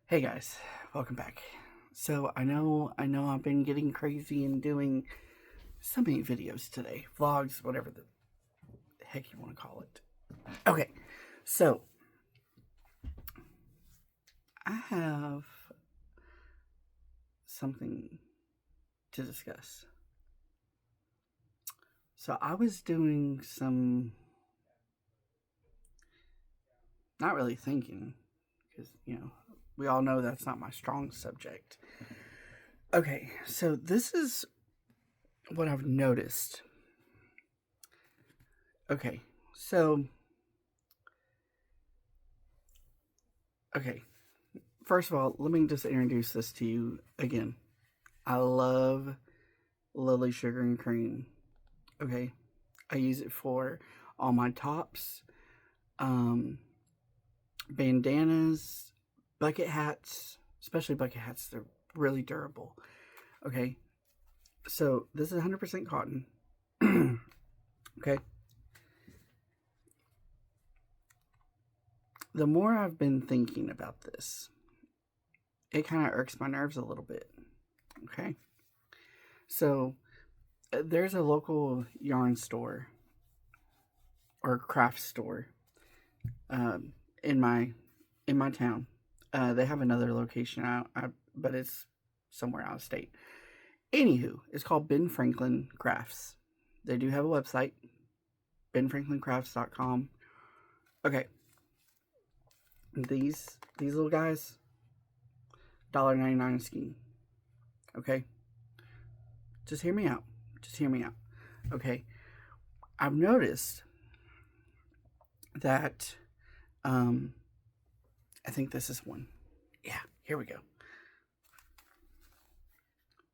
Hey guys, welcome back. So I know I've been getting crazy and doing so many videos today, vlogs, whatever the heck you want to call it. Okay, so I have something to discuss. So I was doing some, not really thinking, because we all know that's not my strong subject. Okay, so this is what I've noticed. Okay, so okay, first of all, let me just introduce this to you again. I love Lily Sugar and Cream. Okay. I use it for all my tops, um, bandanas, bucket hats, especially bucket hats. They're really durable. Okay. So this is 100% cotton. Okay. The more I've been thinking about this, it kind of irks my nerves a little bit. Okay. So there's a local yarn store or craft store um, in my town. They have another location out, but it's somewhere out of state. Anywho, it's called Ben Franklin Crafts. They do have a website, benfranklincrafts.com. Okay, these little guys, $1.99 a skein. Okay, just hear me out. Just hear me out. Okay, I've noticed that um, I think this is one. Yeah, here we go.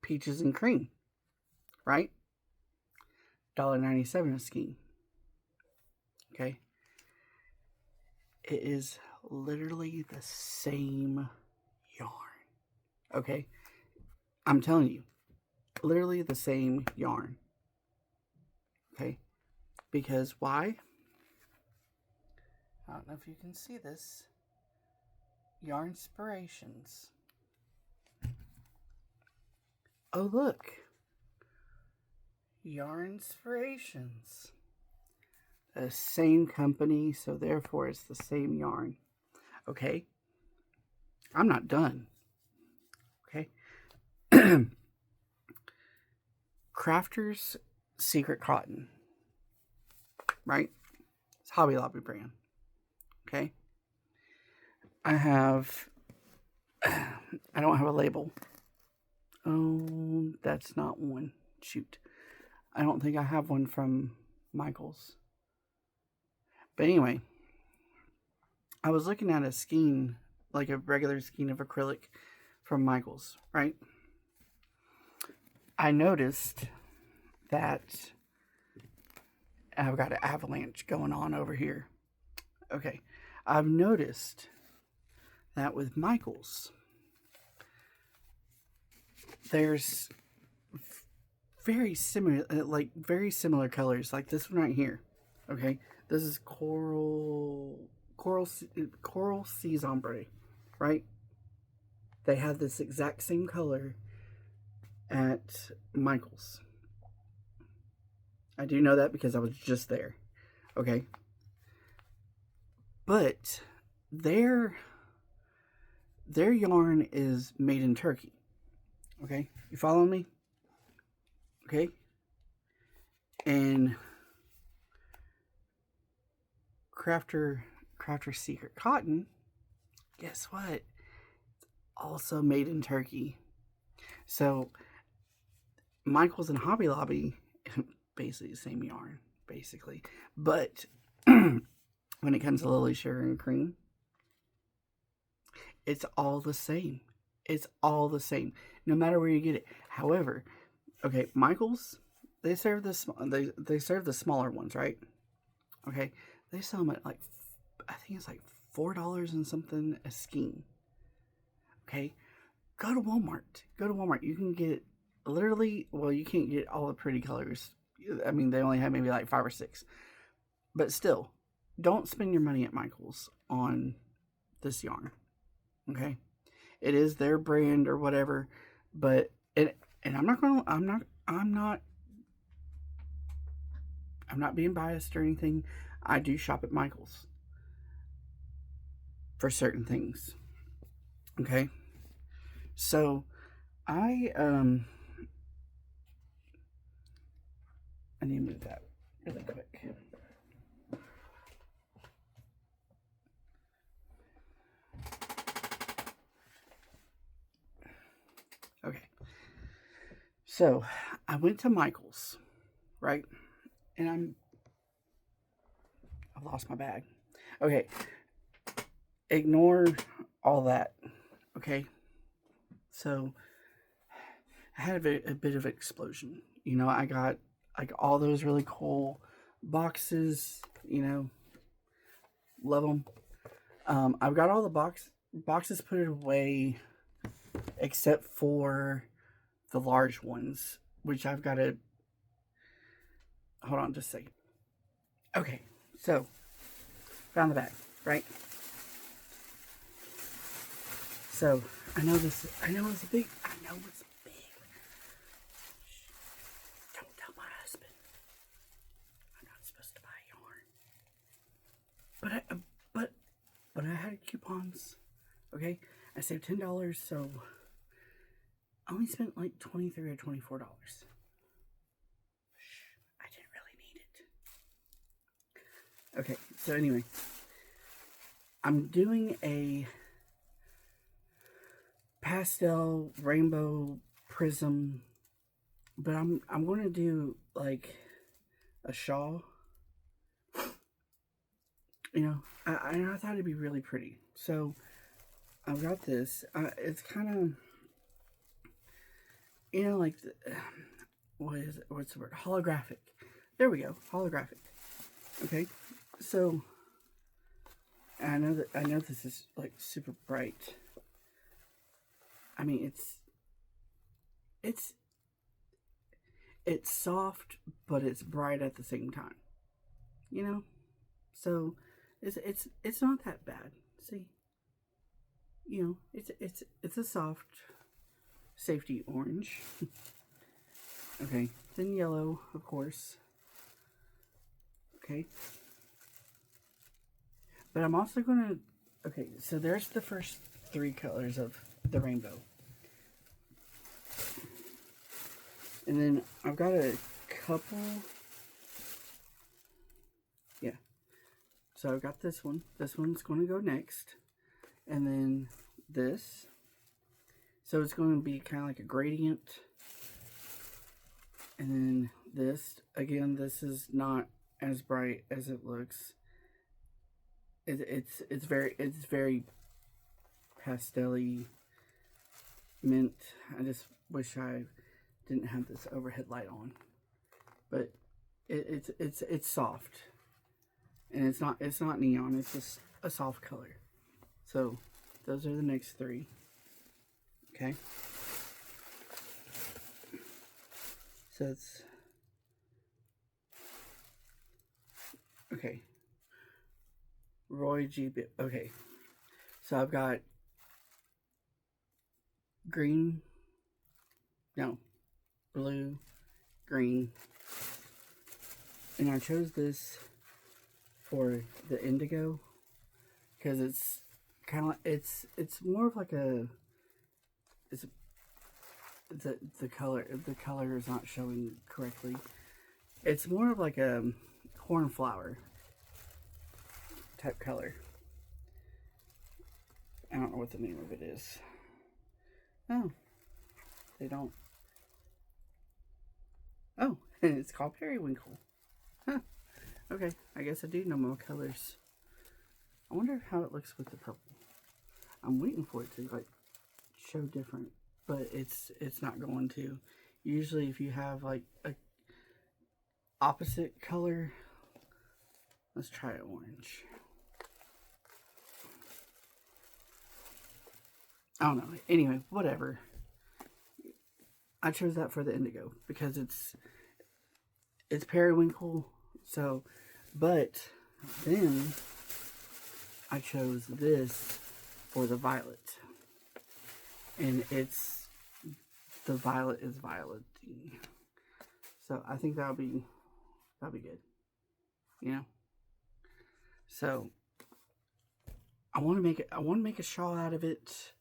Peaches and cream, right? $1.97 a skein. Okay, it is literally the same yarn. Okay, I'm telling you, literally the same yarn. Okay, because why? I don't know if you can see this. Yarn Inspirations. Oh, look. Yarn Inspirations. The same company, so therefore it's the same yarn. Okay, I'm not done. Okay. Crafter's Secret Cotton, right? It's Hobby Lobby brand. Okay. I have, I don't have a label. Oh, that's not one. Shoot. I don't think I have one from Michaels. But anyway, I was looking at a skein, like a regular skein of acrylic from Michaels, right? I noticed that I've got an avalanche going on over here. Okay. I've noticed that with Michaels, there's very similar colors, like this one right here. Okay, this is coral seas ombre, right? They have this exact same color at Michaels. I do know that because I was just there. Okay, but their their yarn is made in Turkey. Okay, you follow me? Okay, and Crafter Secret Cotton, guess what? Also made in Turkey. So Michaels and Hobby Lobby, basically the same yarn, basically. But when it comes to Lily Sugar and Cream, it's all the same. It's all the same, no matter where you get it. However, okay, Michaels, they serve the smaller ones, right? Okay, they sell them at like I think it's like $4 and something a skein. Okay, go to Walmart. Go to Walmart. You can get literally. Well, you can't get all the pretty colors. I mean, they only have maybe like five or six. But still, don't spend your money at Michaels on this yarn. Okay, It is their brand or whatever, but it, and I'm not being biased or anything. I do shop at Michael's for certain things. Okay. So I I need to move that really quick. Okay. So I went to Michael's, right? And I've lost my bag. Okay. Ignore all that. Okay. So I had a bit of an explosion. You know, I got like all those really cool boxes. You know, love them. I've got all the boxes put away except for the large ones, which I've got to hold on just a second. Okay, so found the bag, right? So I know it's big. I know it's big. Shh. Don't tell my husband. I'm not supposed to buy yarn. But I had coupons. Okay, I saved $10, so I only spent like $23 or $24. I didn't really need it. Okay, so anyway, I'm doing a pastel rainbow prism, but I'm going to do like a shawl. You know, I thought it'd be really pretty. So I've got this. It's kind of, you know, like what's the word? Holographic. There we go. Holographic. Okay. So I know this is like super bright. I mean, it's soft, but it's bright at the same time. You know, so it's not that bad. See, you know, it's a soft safety orange. Okay, then yellow, of course. Okay, but I'm also gonna. Okay, so there's the first three colors of the rainbow. And then I've got a couple. Yeah. So I've got this one. This one's going to go next. And then this. So it's going to be kind of like a gradient. And then this. Again, this is not as bright as it looks. It's very pastel-y mint. I just wish I didn't have this overhead light on, but it's soft, and it's not neon. It's just a soft color. So those are the next three. Okay. So it's okay. Roy G. Okay. So I've got green. No. Blue, green, and I chose this for the indigo because it's kind of it's more of like a it's the color is not showing correctly. It's more of like a cornflower type color. I don't know what the name of it is. Oh, they don't. Oh, it's called periwinkle. Huh. Okay, I guess I do know more colors. I wonder how it looks with the purple. I'm waiting for it to like show different, but it's not going to. Usually if you have like a opposite color, let's try orange. I don't know. Anyway, whatever. I chose that for the indigo because it's periwinkle. So, but then I chose this for the violet. and it's the violet is violeting. So I think that'll be good. You know. So I want to make a shawl out of it.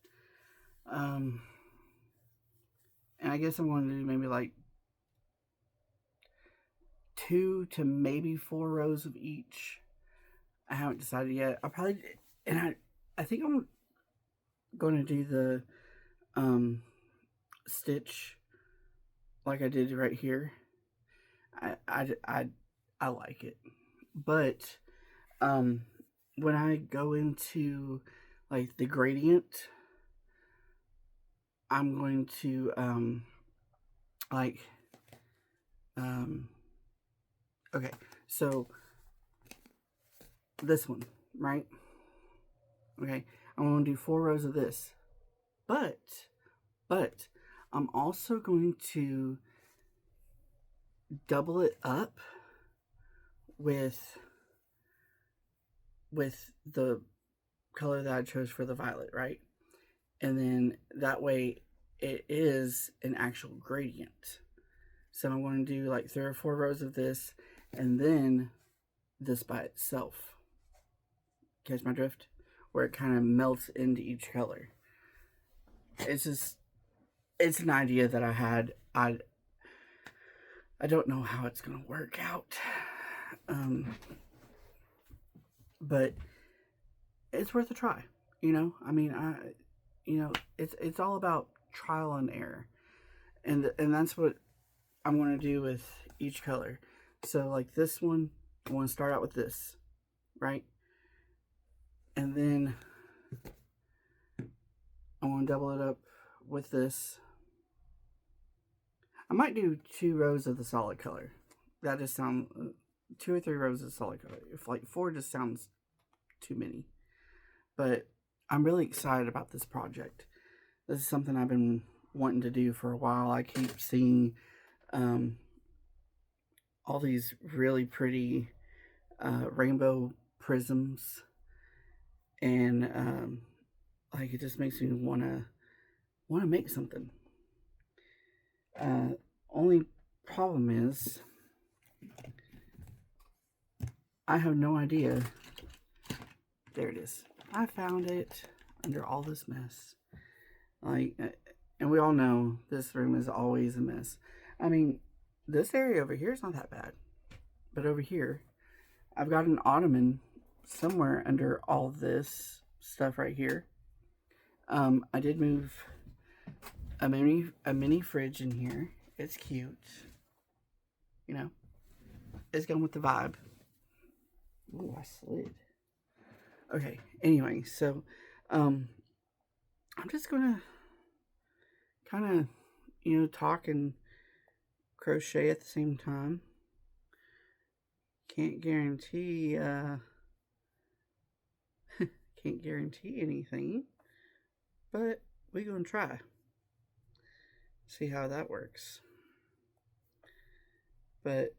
And I guess I'm going to do maybe like 2 to maybe 4 rows of each. I haven't decided yet. I'll probably, and I think I'm going to do the stitch like I did right here. I like it, but when I go into like the gradient, I'm going to like okay, so this one, right? Okay, I'm going to do 4 rows of this, but I'm also going to double it up with the color that I chose for the violet, right? And then that way it is an actual gradient. So I'm going to do like 3 or 4 rows of this, and then this by itself. Catch my drift? Where it kind of melts into each color. It's just, it's an idea that I had. I don't know how it's going to work out. But it's worth a try. You know, I mean, it's all about trial and error. And that's what I'm going to do with each color. So like this one, I want to start out with this, right? And then I want to double it up with this. I might do 2 rows of the solid color. That just sounds 2 or 3 rows of solid color. If like 4 just sounds too many. But I'm really excited about this project. This is something I've been wanting to do for a while. I keep seeing all these really pretty rainbow prisms, and like it just makes me want to make something. Only problem is I have no idea. There it is. I found it under all this mess. Like, and we all know this room is always a mess. I mean, this area over here is not that bad, but over here, I've got an ottoman somewhere under all this stuff right here. I did move a mini fridge in here. It's cute. You know, it's going with the vibe. Ooh, I slid. Okay, anyway, so I'm just gonna kind of, talk and crochet at the same time. Can't guarantee can't guarantee anything, but we're gonna try. See how that works. But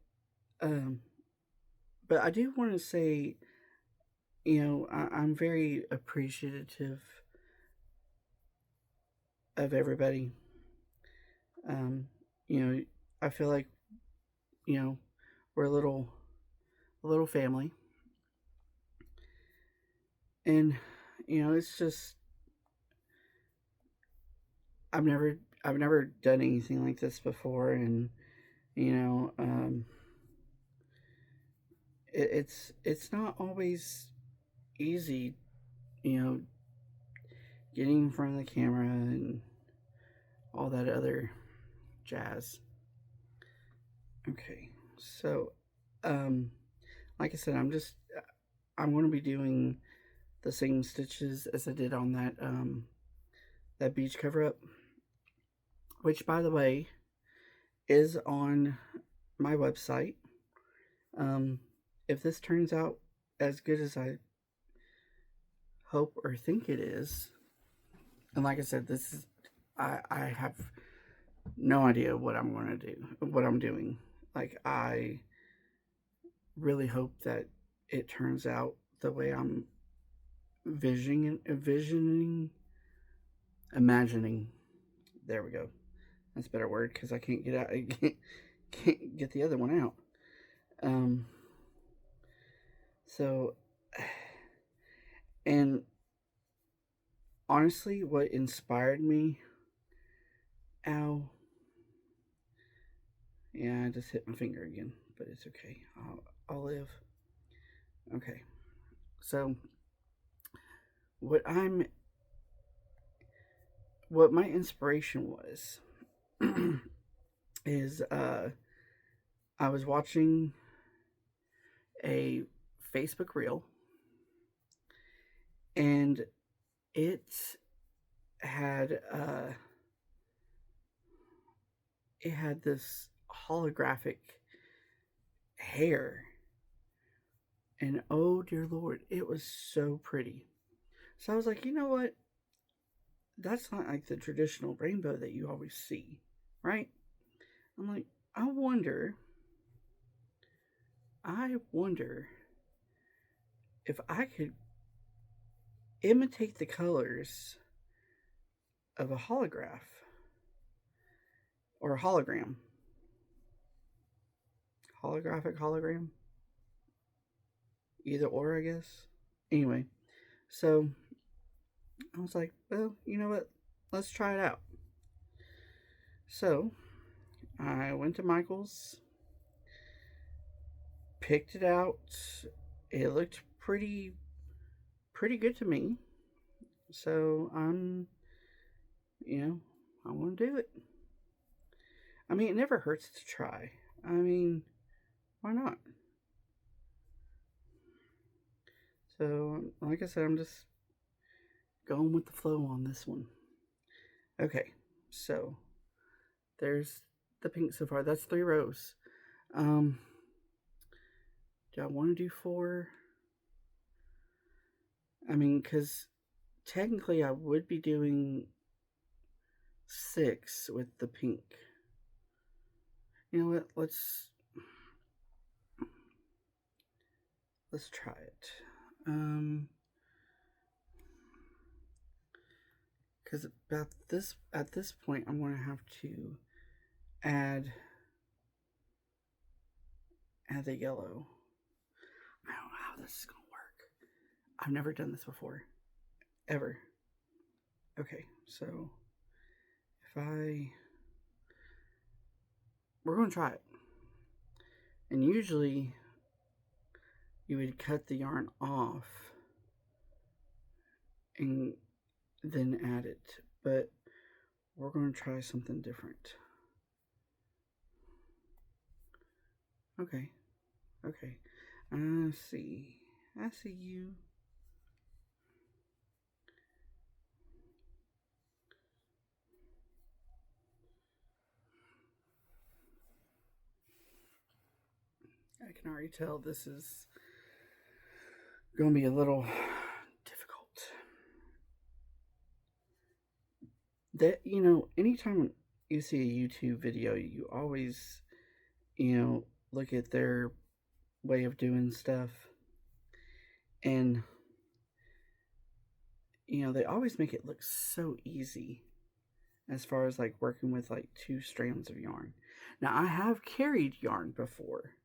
I do want to say, I'm very appreciative of everybody. I feel like, we're a little family. And, it's just, I've never done anything like this before, and, it's not always easy, getting in front of the camera and all that other jazz. Okay, so like I said, I'm going to be doing the same stitches as I did on that beach cover up, which, by the way, is on my website. If this turns out as good as I hope or think it is, and like I said, this is I have no idea what I'm going to do, what I'm doing. Like, I really hope that it turns out the way I'm envisioning imagining. There we go. That's a better word because I can't get out. I can't get the other one out. Um, so, and honestly, what inspired me? Ow. Yeah, I just hit my finger again, but it's okay. I'll live. Okay. So, what I'm what my inspiration was is I was watching a Facebook reel, and it had it had this holographic hair, and oh dear lord, it was so pretty. So I was like, you know what, that's not like the traditional rainbow that you always see, right? I'm like, i wonder I wonder if I could imitate the colors of a holograph or a hologram. Holographic hologram? Either or, I guess. Anyway, so I was like, well, you know what? Let's try it out. So I went to Michael's, picked it out. It looked pretty good to me. So you know, I want to do it. I mean, it never hurts to try. I mean, why not? So, like I said, I'm just going with the flow on this one. Okay, so there's the pink so far. That's 3 rows. Um, do I want to do 4? I mean, because technically I would be doing 6 with the pink. You know what? Let's try it. Because at this point, I'm going to have to add the yellow. I don't know how this is going to work. I've never done this before, ever. Okay, so we're going to try it. And usually you would cut the yarn off and then add it, but we're going to try something different. Okay. I see you. I can already tell this is going to be a little difficult. That, anytime you see a YouTube video, you always, look at their way of doing stuff. And, they always make it look so easy as far as like working with like 2 strands of yarn. Now, I have carried yarn before,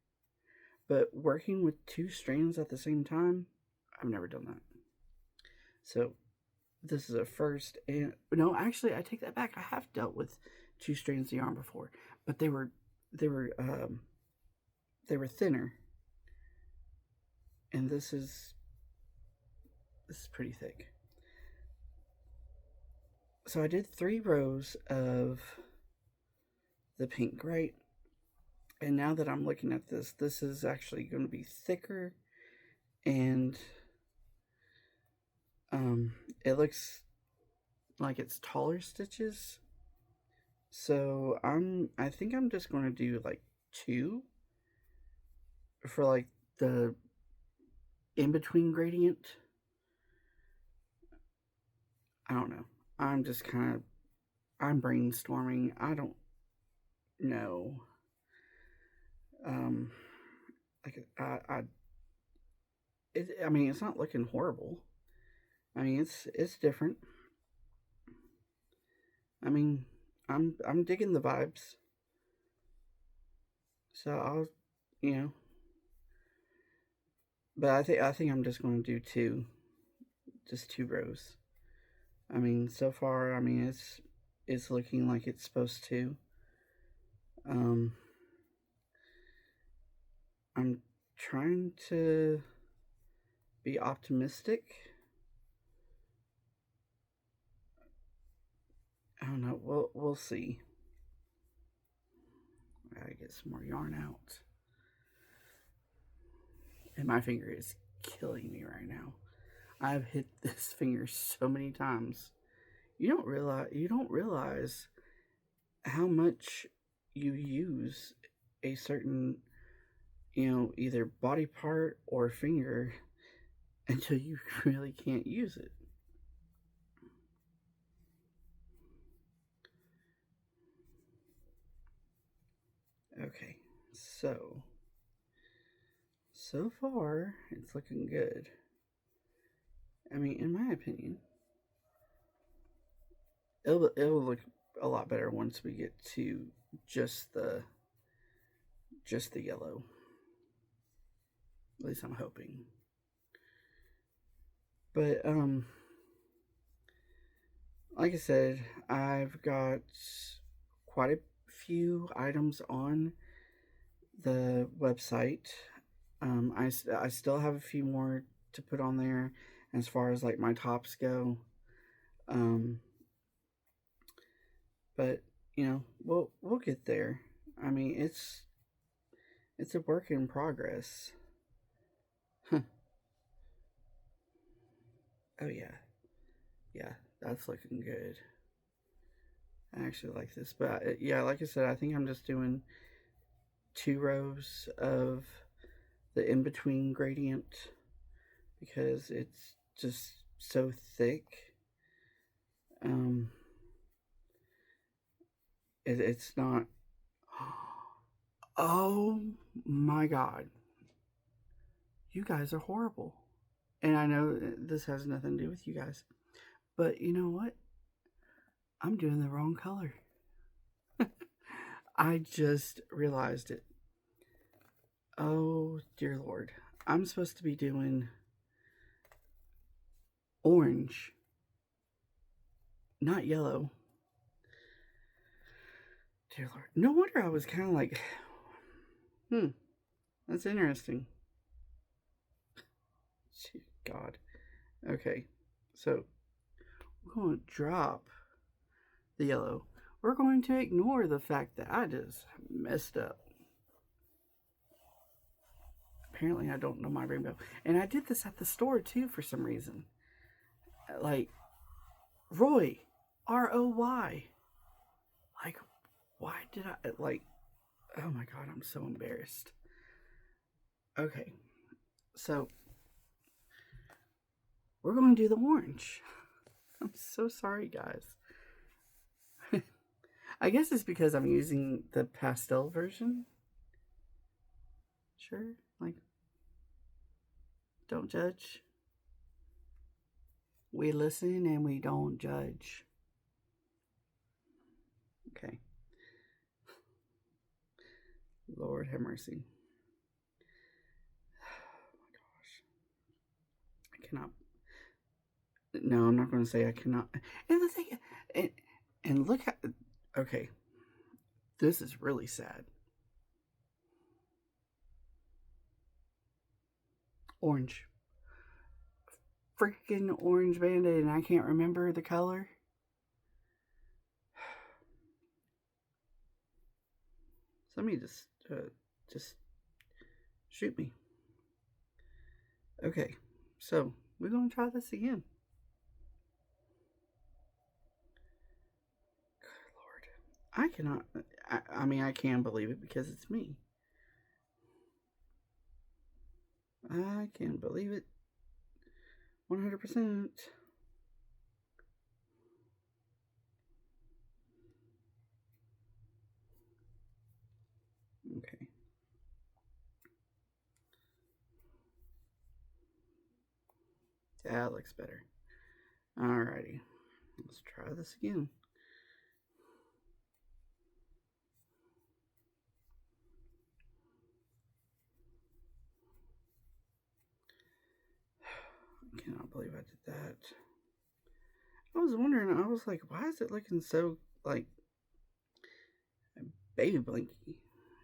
but working with 2 strands at the same time, I've never done that. So this is a first. And no, actually, I take that back. I have dealt with 2 strands of yarn before, but they were thinner, and this is pretty thick. So I did 3 rows of the pink, right? And now that I'm looking at this is actually going to be thicker, and it looks like it's taller stitches. So I think I'm just going to do like 2 for like the in between gradient. I don't know. I'm just I'm brainstorming. I don't know. I mean, it's not looking horrible. I mean, it's different. I mean, I'm digging the vibes. So I'll, you know, but I think I'm just going to do just two rows. I mean, so far, I mean, it's looking like it's supposed to. Um, I'm trying to be optimistic. I don't know. We'll see. I gotta get some more yarn out. And my finger is killing me right now. I've hit this finger so many times. You don't realize how much you use a certain, either body part or finger until you really can't use it. Okay, so far it's looking good. I mean, in my opinion, it'll look a lot better once we get to just the just the yellow. At least I'm hoping. But like I said, I've got quite a few items on the website. I still have a few more to put on there as far as like my tops go. Um, but we'll get there. I mean, it's a work in progress. oh yeah, yeah, that's looking good. I actually like this, but yeah, like I said, I think I'm just doing two rows of the in between gradient because it's just so thick. Um, it's not. Oh my god, you guys are horrible. And I know this has nothing to do with you guys, but you know what? I'm doing the wrong color. I just realized it. Oh dear lord, I'm supposed to be doing orange, not yellow. Dear lord, no wonder I was kind of like, that's interesting. God. Okay, so we're going to drop the yellow. We're going to ignore the fact that I just messed up. Apparently, I don't know my rainbow. And I did this at the store too for some reason. Like, Roy. ROY. Like, why did I, like, oh my god, I'm so embarrassed. Okay, so we're going to do the orange. I'm so sorry, guys. I guess it's because I'm using the pastel version. Sure, like, don't judge. We listen and we don't judge. Okay. Lord have mercy. Oh my gosh. I cannot. No, I'm not going to say I cannot. And the thing, and look at. Okay. This is really sad. Orange. Freaking orange band-aid, and I can't remember the color. Somebody just shoot me. Okay, so we're gonna try this again. Good Lord, I cannot. I mean, I can believe it because it's me. I can believe it 100%. Okay. That looks better. Alrighty. Let's try this again. believe I did that. I was wondering, I was like, why is it looking so like baby blanky?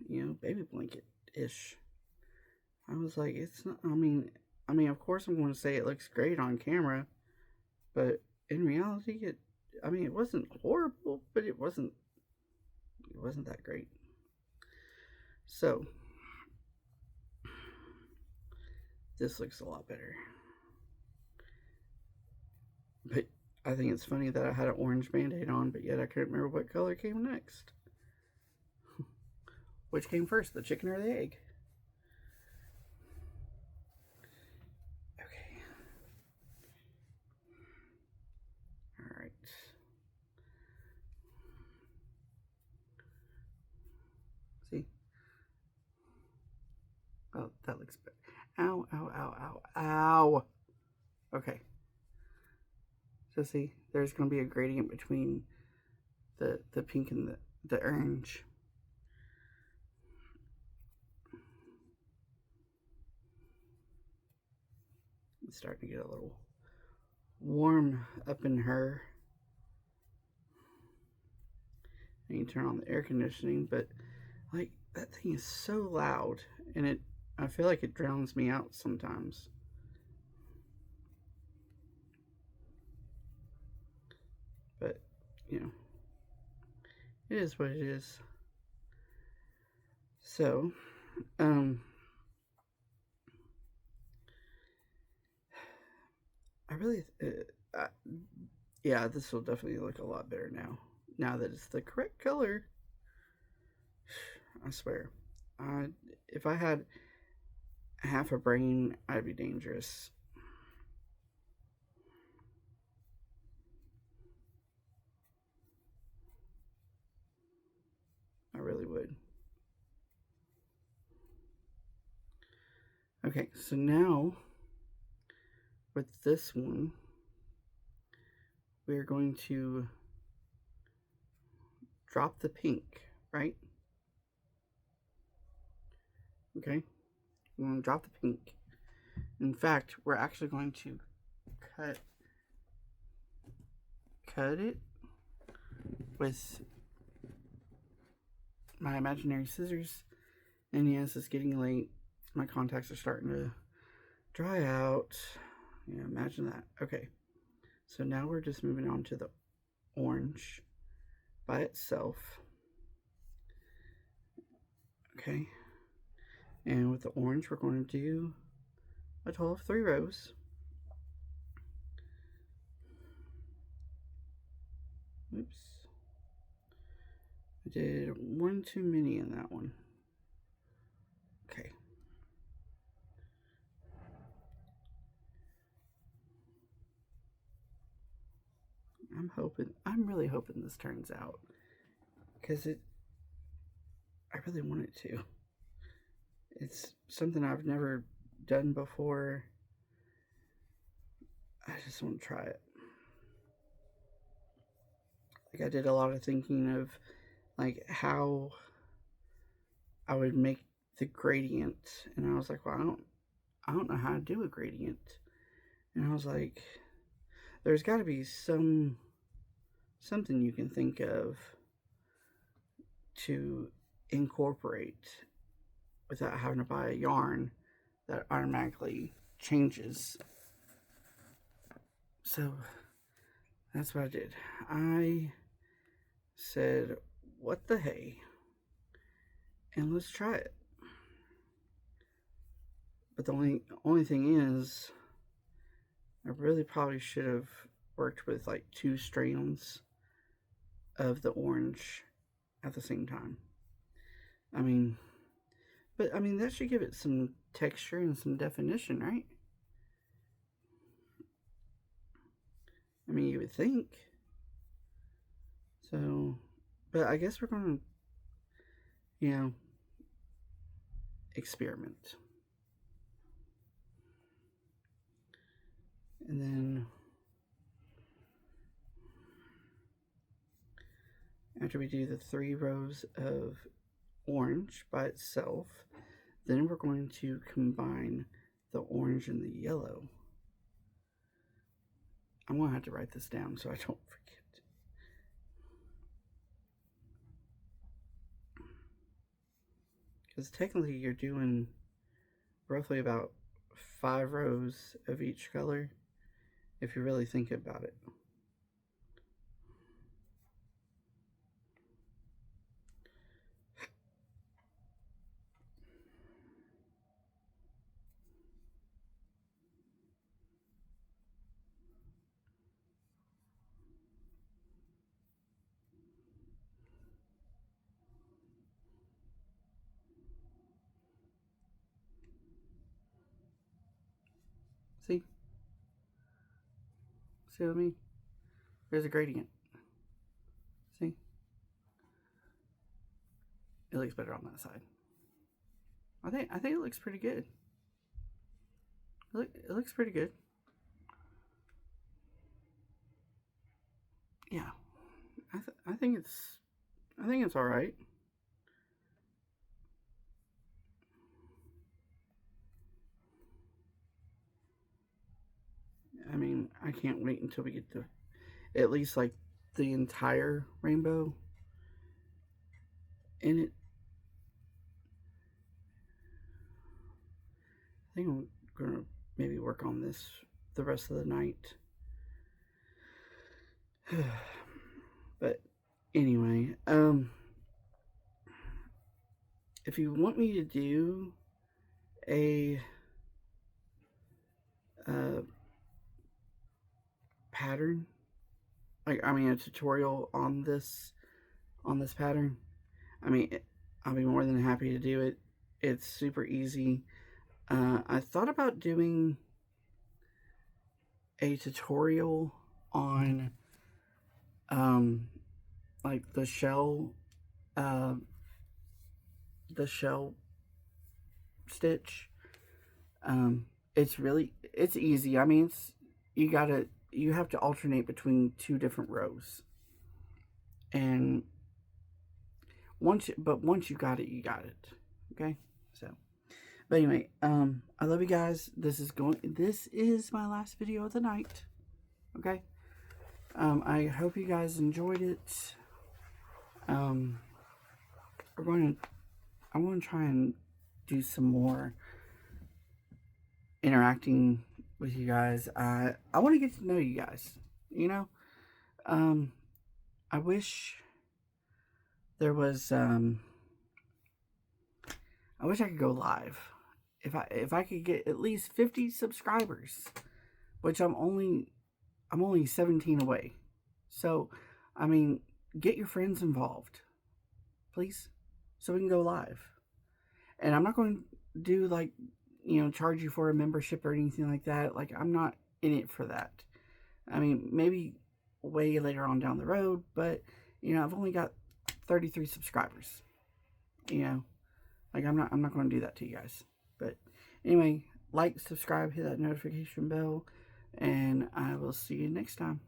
You know, baby blanket ish. I was like, it's not. I mean, of course, I'm going to say it looks great on camera, but in reality, it wasn't horrible, but it wasn't that great. So this looks a lot better. But I think it's funny that I had an orange band-aid on, but yet I couldn't remember what color came next. Which came first, the chicken or the egg? Okay. Alright. See? Oh, that looks better. Ow, ow, ow, ow, ow. Okay. So see, there's going to be a gradient between the pink and the orange. It's starting to get a little warm up in her. And you turn on the air conditioning, but like that thing is so loud, and I feel like it drowns me out sometimes. But you know, it is what it is. So, I really, yeah, this will definitely look a lot better now. Now that it's the correct color, I swear. If I had half a brain, I'd be dangerous. I really would. Okay, so now with this one, we're going to drop the pink, right? Okay, we're going to drop the pink. In fact, we're actually going to cut it with my imaginary scissors. And yes, it's getting late. My contacts are starting to dry out. Yeah, imagine that. Okay, so now we're just moving on to the orange by itself. Okay, and with the orange, we're going to do a total of 3 rows. Oops. I did one too many in that one. Okay. I'm really hoping this turns out, because I really want it to. It's something I've never done before. I just want to try it. Like, I did a lot of thinking of like how I would make the gradient, and I was like, well, I don't know how to do a gradient. And I was like, there's got to be something you can think of to incorporate without having to buy a yarn that automatically changes. So that's what I did. I said, what the hey, and let's try it. But the only thing is, I really probably should have worked with like 2 strands of the orange at the same time. But that should give it some texture and some definition, right? You would think. So, but I guess we're going to, experiment. And then after we do the 3 rows of orange by itself, then we're going to combine the orange and the yellow. I'm going to have to write this down so I don't forget. Because technically you're doing roughly about 5 rows of each color if you really think about it. See? See what I mean? There's a gradient. See? It looks better on that side. I think it looks pretty good. It looks pretty good. Yeah. I think it's all right. I mean, I can't wait until we get to at least like the entire rainbow in it. I think I'm gonna maybe work on this the rest of the night. But anyway, if you want me to do a pattern, like a tutorial on this pattern, I'll be more than happy to do it. It's super easy. I thought about doing a tutorial on like the shell stitch. It's easy. I mean, you have to alternate between 2 different rows, and once you got it, you got it. Okay, so. But anyway, I love you guys. This is my last video of the night. Okay. I hope you guys enjoyed it. I'm going to try and do some more interacting with you guys. I want to get to know you guys. You know, I wish there was. I wish I could go live. If I could get at least 50 subscribers, which I'm only 17 away. So, I mean, get your friends involved, please, so we can go live. And I'm not going to do like, charge you for a membership or anything like that. Like, I'm not in it for that. I mean, maybe way later on down the road, but I've only got 33 subscribers. Like I'm not going to do that to you guys. But anyway, like, subscribe, hit that notification bell, and I will see you next time.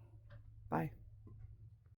Bye.